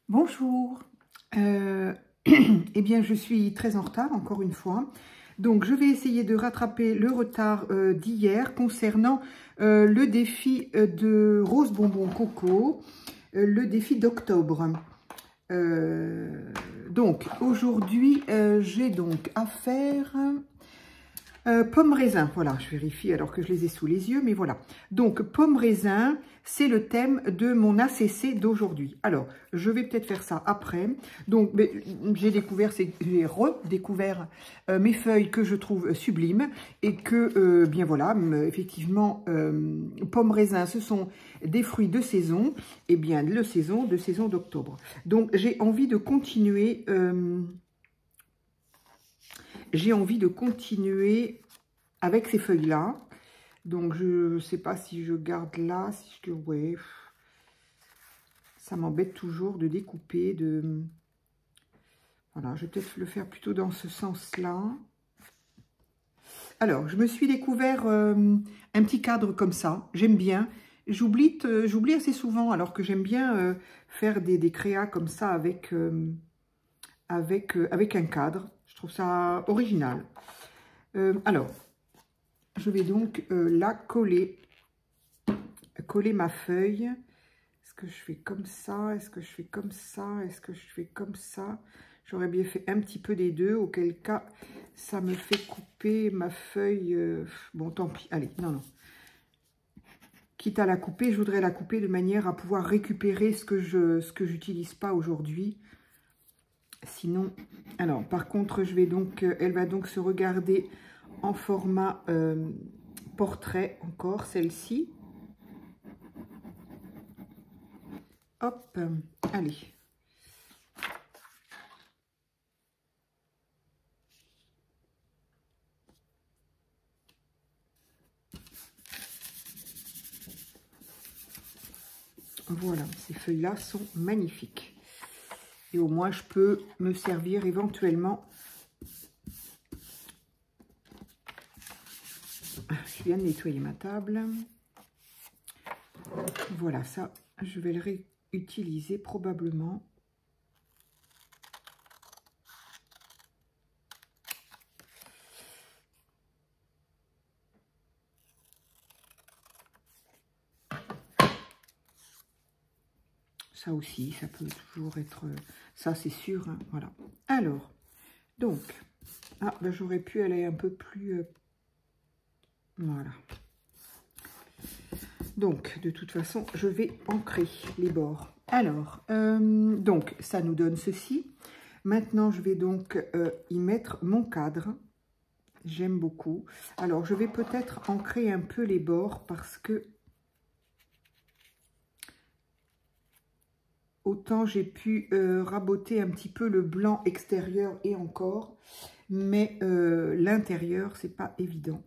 Bonjour, eh bien je suis très en retard encore une fois, donc je vais essayer de rattraper le retard d'hier concernant le défi de Rose Bonbon Coco, le défi d'octobre. Donc aujourd'hui j'ai donc à faire pomme raisin, voilà, je vérifie alors que je les ai sous les yeux, mais voilà. Donc, pomme raisin, c'est le thème de mon ACC d'aujourd'hui. Alors, je vais peut-être faire ça après. Donc, j'ai redécouvert mes feuilles que je trouve sublimes et que, bien voilà, effectivement, pomme raisin, ce sont des fruits de saison, et bien de saison d'octobre. Donc, j'ai envie de continuer... avec ces feuilles-là. Donc, je ne sais pas si je garde là, si je... Ouais, ça m'embête toujours de découper, de... Voilà, je vais peut-être le faire plutôt dans ce sens-là. Alors, je me suis découvert un petit cadre comme ça. J'aime bien. J'oublie assez souvent, alors que j'aime bien faire des créas comme ça avec un cadre. Je trouve ça original. Alors, je vais donc là coller ma feuille. Est-ce que je fais comme ça? Est-ce que je fais comme ça? Est-ce que je fais comme ça? J'aurais bien fait un petit peu des deux, auquel cas ça me fait couper ma feuille. Bon, tant pis. Allez, non. Quitte à la couper, je voudrais la couper de manière à pouvoir récupérer ce que j'utilise pas aujourd'hui. Sinon, alors par contre, elle va donc se regarder en format portrait encore, celle-ci. Hop, allez. Voilà, ces feuilles-là sont magnifiques. Et au moins, je peux me servir éventuellement. Je viens de nettoyer ma table. Voilà, ça, je vais le réutiliser probablement. Ça aussi, ça peut toujours être... Ça, c'est sûr, hein, voilà. Alors, donc... Ah, ben, j'aurais pu aller un peu plus... voilà. Donc, de toute façon, je vais ancrer les bords. Alors, donc, ça nous donne ceci. Maintenant, je vais donc y mettre mon cadre. J'aime beaucoup. Alors, je vais peut-être ancrer un peu les bords parce que... Autant j'ai pu raboter un petit peu le blanc extérieur et encore, mais l'intérieur, c'est pas évident.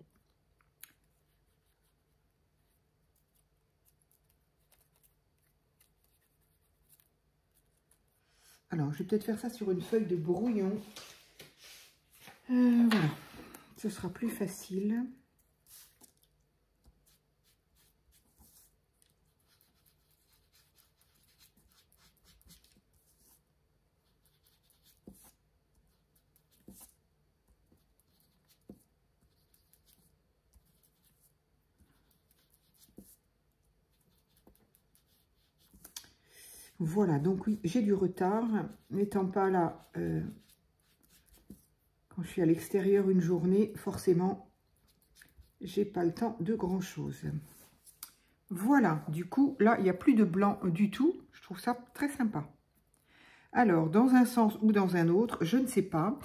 Alors, je vais peut-être faire ça sur une feuille de brouillon. Voilà, ce sera plus facile. Voilà, donc oui, j'ai du retard. N'étant pas là, quand je suis à l'extérieur une journée, forcément, j'ai pas le temps de grand-chose. Voilà, du coup, là, il n'y a plus de blanc du tout. Je trouve ça très sympa. Alors, dans un sens ou dans un autre, je ne sais pas.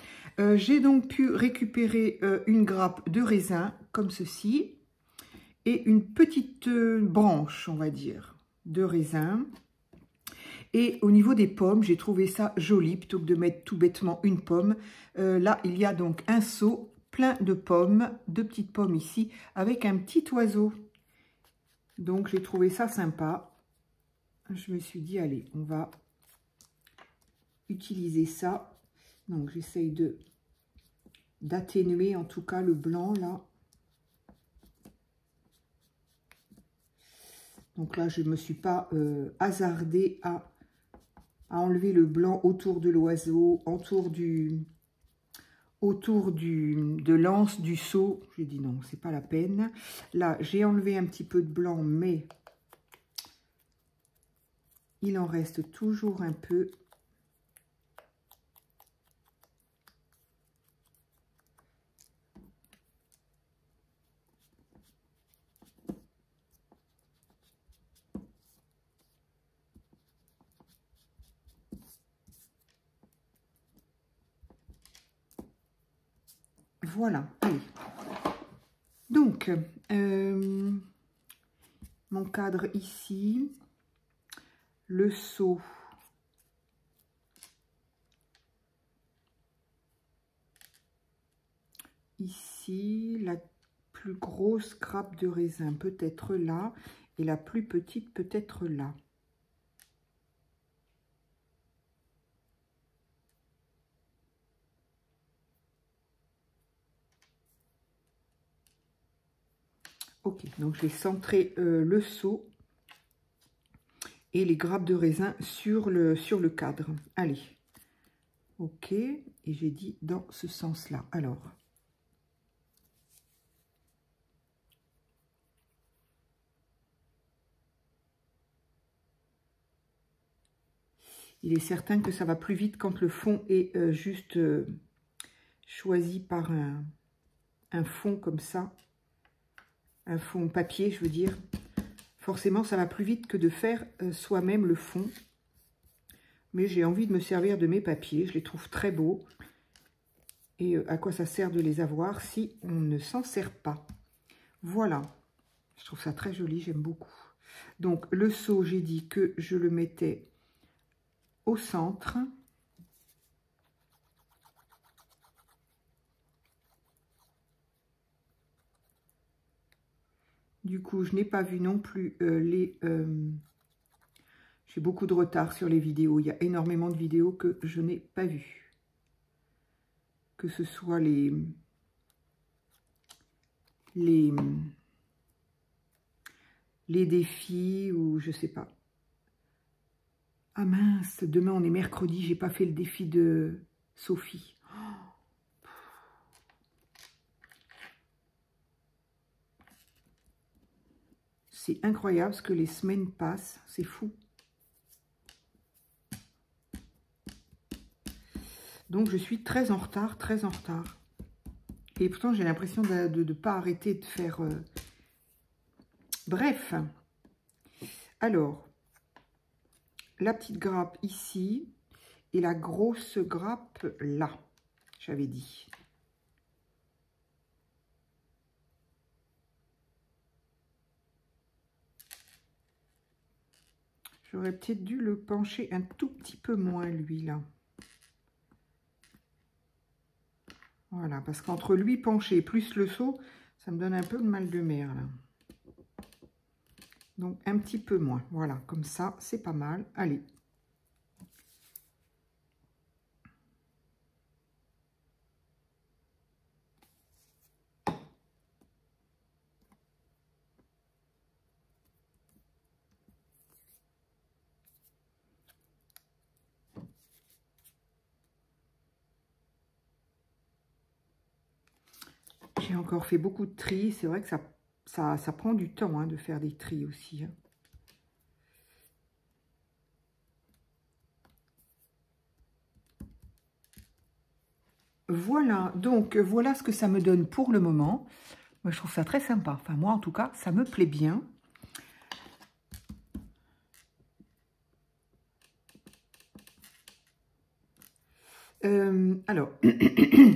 J'ai donc pu récupérer une grappe de raisin, comme ceci, et une petite branche, on va dire, de raisin. Et au niveau des pommes, j'ai trouvé ça joli, plutôt que de mettre tout bêtement une pomme. Là, il y a donc un seau plein de pommes, de petites pommes ici, avec un petit oiseau. Donc, j'ai trouvé ça sympa. Je me suis dit, allez, on va utiliser ça. Donc, j'essaye d'atténuer en tout cas le blanc, là. Donc là, je ne me suis pas hasardée à à enlever le blanc autour de l'oiseau, autour de l'anse du seau. J'ai dit non, c'est pas la peine. Là, j'ai enlevé un petit peu de blanc, mais il en reste toujours un peu. Voilà, allez. Donc, mon cadre ici, le seau. Ici, la plus grosse grappe de raisin peut-être là, et la plus petite peut-être là. Ok, donc je vais centrer le seau et les grappes de raisin sur le cadre. Allez, ok, et j'ai dit dans ce sens-là. Alors, il est certain que ça va plus vite quand le fond est juste choisi par un fond comme ça, un fond papier, je veux dire. Forcément, ça va plus vite que de faire soi-même le fond. Mais j'ai envie de me servir de mes papiers. Je les trouve très beaux. Et à quoi ça sert de les avoir si on ne s'en sert pas? Voilà. Je trouve ça très joli, j'aime beaucoup. Donc, le seau, j'ai dit que je le mettais au centre. Du coup, je n'ai pas vu non plus les... j'ai beaucoup de retard sur les vidéos. Il y a énormément de vidéos que je n'ai pas vues. Que ce soit les défis ou je sais pas. Ah mince, demain on est mercredi, j'ai pas fait le défi de Sophie. C'est incroyable ce que les semaines passent, c'est fou. Donc je suis très en retard, très en retard. Et pourtant j'ai l'impression de ne pas arrêter de faire... Bref. Alors, la petite grappe ici et la grosse grappe là, j'avais dit. J'aurais peut-être dû le pencher un tout petit peu moins, lui, là. Voilà, parce qu'entre lui penché plus le seau, ça me donne un peu de mal de mer, là. Donc, un petit peu moins. Voilà, comme ça, c'est pas mal. Allez. J'ai encore fait beaucoup de tri. C'est vrai que ça prend du temps hein, de faire des tris aussi. Hein. Voilà, donc voilà ce que ça me donne pour le moment. Moi, je trouve ça très sympa. Enfin, moi, en tout cas, ça me plaît bien. Alors,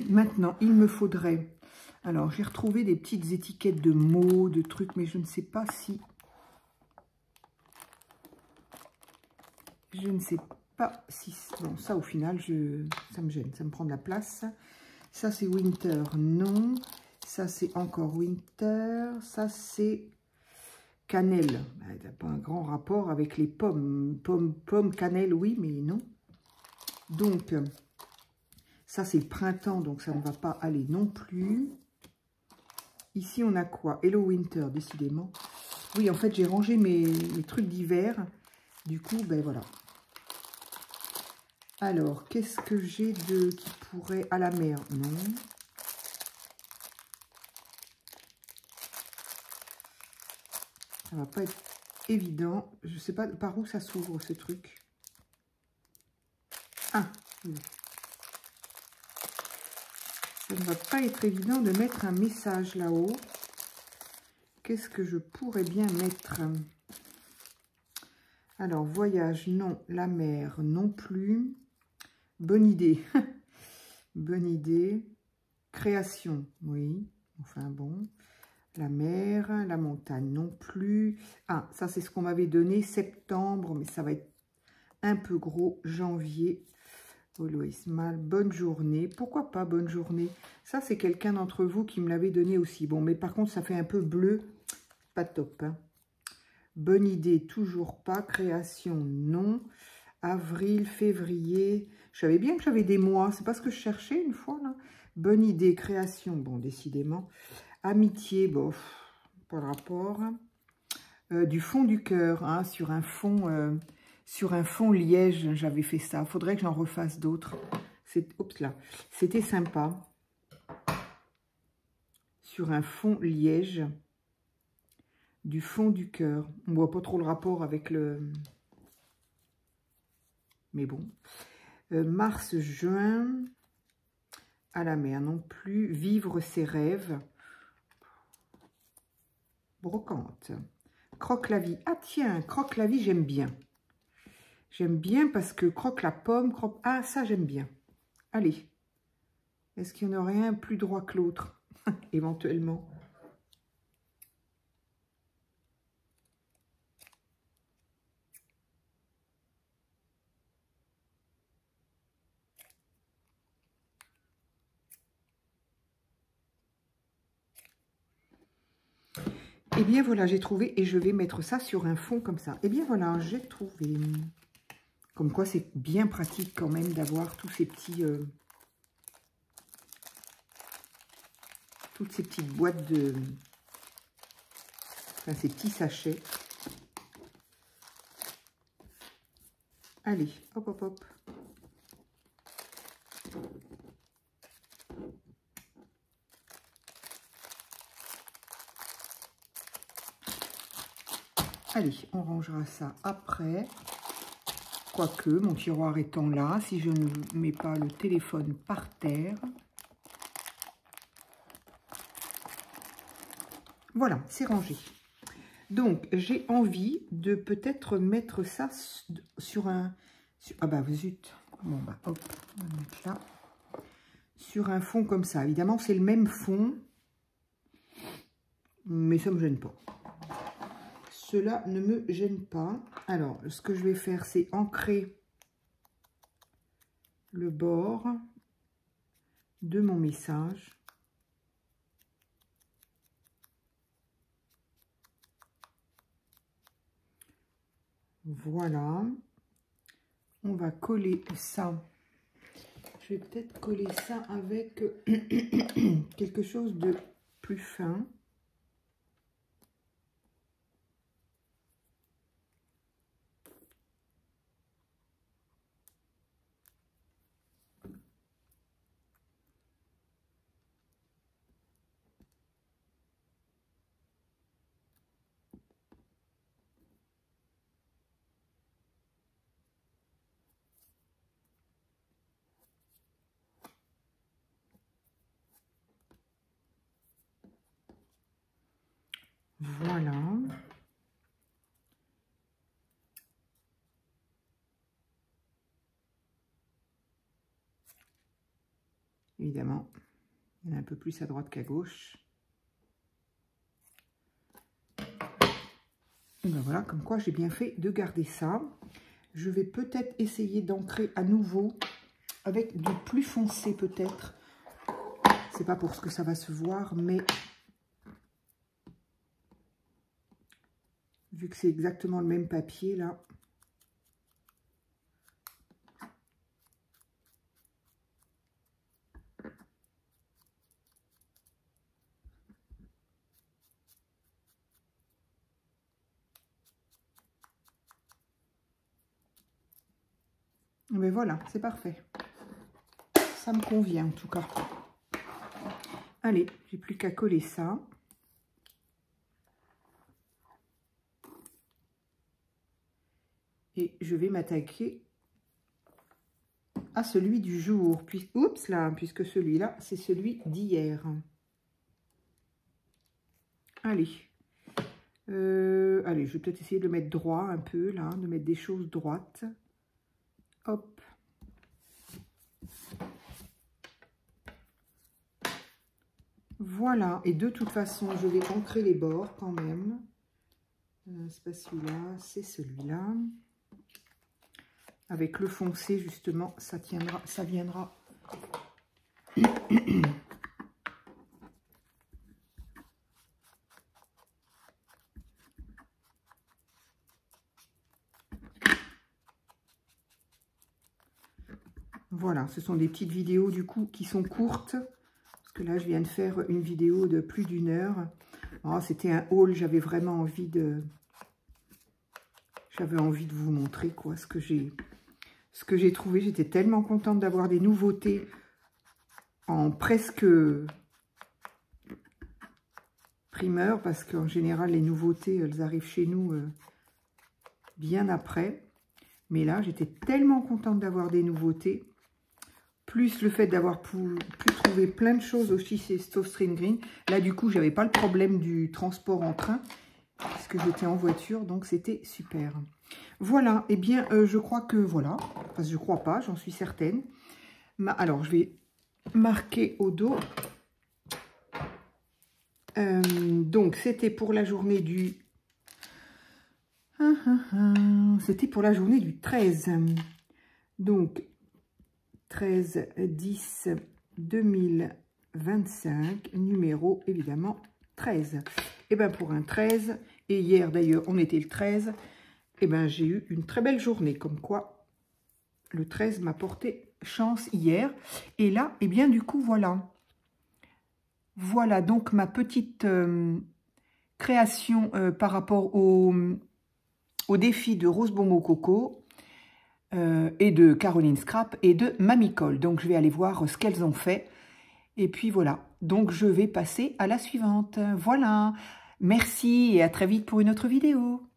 maintenant, il me faudrait... Alors, j'ai retrouvé des petites étiquettes de mots, de trucs, mais je ne sais pas si... Je ne sais pas si... Bon, ça, au final, ça me gêne, ça me prend de la place. Ça, c'est Winter, non. Ça, c'est encore Winter. Ça, c'est cannelle. Il n'y a pas un grand rapport avec les pommes. Pommes, cannelle, oui, mais non. Donc, ça, c'est le printemps, donc ça ne va pas aller non plus. Ici, on a quoi? Hello Winter, décidément. Oui, en fait, j'ai rangé mes trucs d'hiver. Du coup, ben voilà. Alors, qu'est-ce que j'ai de qui pourrait... À la mer, non. Ça va pas être évident. Je sais pas par où ça s'ouvre, ce truc. Ah, oui. Ça ne va pas être évident de mettre un message là-haut. Qu'est-ce que je pourrais bien mettre? Alors, voyage, non. La mer, non plus. Bonne idée. Bonne idée. Création, oui. Enfin bon. La mer, la montagne, non plus. Ah, ça, c'est ce qu'on m'avait donné. Septembre, mais ça va être un peu gros. Janvier. Always mal. Bonne journée. Pourquoi pas bonne journée? Ça, c'est quelqu'un d'entre vous qui me l'avait donné aussi. Bon, mais par contre, ça fait un peu bleu. Pas top, hein. Bonne idée, toujours pas. Création, non. Avril, février. Je savais bien que j'avais des mois. C'est pas ce que je cherchais une fois, là. Bonne idée, création. Bon, décidément. Amitié, bon, pas de rapport. Du fond du cœur, hein, sur un fond liège, j'avais fait ça. Faudrait que j'en refasse d'autres. Oups là. C'était sympa. Sur un fond liège. Du fond du cœur. On voit pas trop le rapport avec le... Mais bon. Mars, juin. À la mer non plus. Vivre ses rêves. Brocante. Croque la vie. Ah tiens, croque la vie, j'aime bien. J'aime bien parce que croque la pomme, croque... Ah, ça, j'aime bien. Allez. Est-ce qu'il y en aurait un plus droit que l'autre? Éventuellement. Eh bien, voilà, j'ai trouvé et je vais mettre ça sur un fond comme ça. Eh bien, voilà, j'ai trouvé. Comme quoi, c'est bien pratique quand même d'avoir tous ces petits... toutes ces petites boîtes de... Enfin, ces petits sachets. Allez, hop, hop, hop. Allez, on rangera ça après. Quoique, mon tiroir étant là, si je ne mets pas le téléphone par terre. Voilà, c'est rangé. Donc, j'ai envie de peut-être mettre ça sur un... ah bah, zut. Bon, bah, hop, on va mettre là. Sur un fond comme ça. Évidemment, c'est le même fond. Mais ça ne me gêne pas. Cela ne me gêne pas. Alors, ce que je vais faire, c'est ancrer le bord de mon message. Voilà. On va coller ça. Je vais peut-être coller ça avec quelque chose de plus fin. Voilà. Évidemment, il y en a un peu plus à droite qu'à gauche. Et ben voilà, comme quoi j'ai bien fait de garder ça. Je vais peut-être essayer d'ancrer à nouveau avec du plus foncé peut-être. C'est pas pour ce que ça va se voir, mais vu que c'est exactement le même papier là. Mais voilà, c'est parfait. Ça me convient en tout cas. Allez, j'ai plus qu'à coller ça. Et je vais m'attaquer à celui du jour. Oups là, puisque celui-là, c'est celui d'hier. Allez. Allez, je vais peut-être essayer de le mettre droit un peu, là, de mettre des choses droites. Hop. Voilà. Et de toute façon, je vais ancrer les bords quand même. C'est pas celui-là, c'est celui-là. Avec le foncé, justement, ça tiendra, ça viendra. Voilà, ce sont des petites vidéos du coup qui sont courtes. Parce que là, je viens de faire une vidéo de plus d'1 heure. Oh, c'était un haul, j'avais vraiment envie de... J'avais envie de vous montrer quoi, ce que j'ai trouvé. J'étais tellement contente d'avoir des nouveautés en presque primeur. Parce qu'en général, les nouveautés, elles arrivent chez nous bien après. Mais là, j'étais tellement contente d'avoir des nouveautés. Plus le fait d'avoir pu trouver plein de choses aussi chez Stove Green. Là, du coup, j'avais pas le problème du transport en train, puisque j'étais en voiture, donc c'était super. Voilà, et eh bien, je crois que voilà. Enfin, je crois pas, j'en suis certaine. Alors, je vais marquer au dos. Donc, c'était pour la journée du... C'était pour la journée du 13. Donc... 13-10-2025, numéro évidemment 13. Et bien pour un 13, et hier d'ailleurs on était le 13, et bien j'ai eu une très belle journée, comme quoi le 13 m'a porté chance hier. Et là, et bien du coup voilà. Voilà donc ma petite création par rapport au défi de Rose Bonbon Coco. Et de Caroline Scrap et de Mamie Cole. Donc, je vais aller voir ce qu'elles ont fait. Et puis, voilà. Donc, je vais passer à la suivante. Voilà. Merci et à très vite pour une autre vidéo.